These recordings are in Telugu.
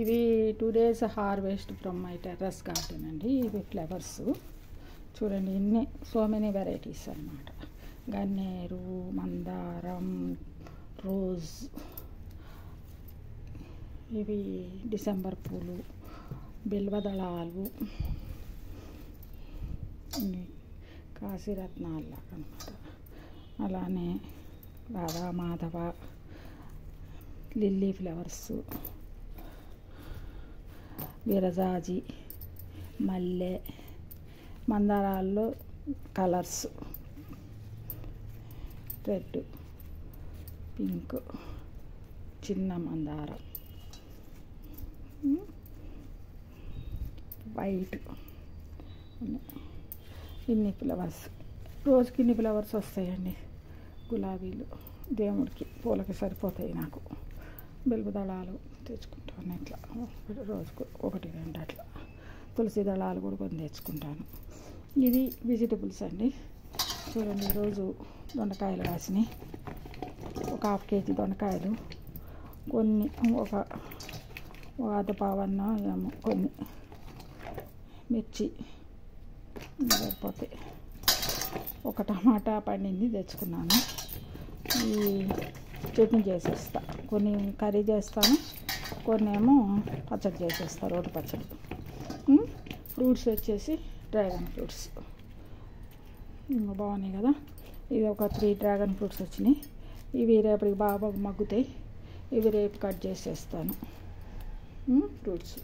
ఇది 2 days harvest from my terrace garden అండి. ఇవి ఫ్లవర్స్ చూడండి, ఇన్ని సో మెనీ వెరైటీస్ అన్నమాట. గన్నేరు, మందారం, రోజ్, ఇవి డిసెంబర్ పూలు, బిల్వదళాలు, కాశీరత్నాలు అన్నమాట. అలానే రాధామాధవ, లిల్లీ ఫ్లవర్స్, విరజాజి, మల్లె, మందారాల్లో కలర్స్ రెడ్, పింక్, చిన్న మందారం, వైట్, ఇన్ని ఫ్లవర్స్. రోజుకి ఇన్ని ఫ్లవర్స్ వస్తాయండి. గులాబీలు దేవుడికి పూలకి సరిపోతాయి. నాకు బిల్వదళాలు తెచ్చుకుంటాను ఇట్లా రోజుకు 1-2 అట్లా. తులసి దళాలు కూడా కొన్ని తెచ్చుకుంటాను. ఇది వెజిటబుల్స్ అండి. చూడండి, ఈరోజు దొండకాయలు కాసినాయి. ఒక 1/2 kg దొండకాయలు, కొన్ని ఒక అర్ధపావన్న ఏమో కొన్ని మిర్చి సరిపోతాయి. ఒక టమాటా పండింది తెచ్చుకున్నాను. ఈ చట్నీ చేసేస్తా, కొన్ని కర్రీ చేస్తాను, కొన్ని ఏమో పచ్చడి చేసేస్తా, రోటి పచ్చడి. ఫ్రూట్స్ వచ్చేసి డ్రాగన్ ఫ్రూట్స్ బాగున్నాయి కదా. ఇది ఒక 3 డ్రాగన్ ఫ్రూట్స్ వచ్చినాయి. ఇవి రేపటికి బాగా మగ్గుతాయి. ఇవి రేపు కట్ చేసేస్తాను. ఫ్రూట్స్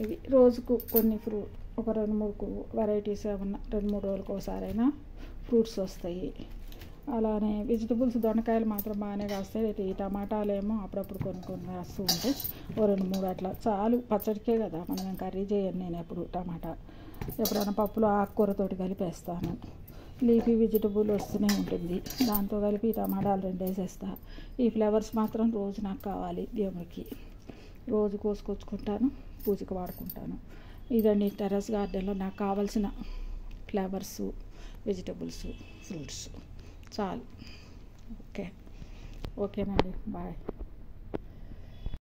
ఇవి రోజుకు కొన్ని ఒక 2-3 వెరైటీస్ ఏమన్నా 2-3 రోజులకు ఒకసారైనా ఫ్రూట్స్ వస్తాయి. అలానే వెజిటబుల్స్ దొండకాయలు మాత్రం బాగానే కాస్తాయి. ఈ టమాటాలు ఏమో అప్పుడప్పుడు కొన్ని వస్తూ ఉంటాయి. ఓ 2-3 అట్లా చాలు. పచ్చడికే కదా, మనం కర్రీ చేయను నేను ఎప్పుడు. టమాటా ఎప్పుడైనా పప్పులో ఆకుకూరతోటి కలిపేస్తాను. లీఫీ వెజిటబుల్ వస్తూనే ఉంటుంది, దాంతో కలిపి టమాటాలు 2 వేసేస్తా. ఈ ఫ్లవర్స్ మాత్రం రోజు నాకు కావాలి, దేవుడికి రోజు కోసుకొచ్చుకుంటాను, పూజకి వాడుకుంటాను. ఇదండి టెర్రస్ గార్డెన్లో నాకు కావాల్సిన ఫ్లవర్స్, వెజిటబుల్స్, ఫ్రూట్స్ చాలు. ఓకేనండి, బాయ్.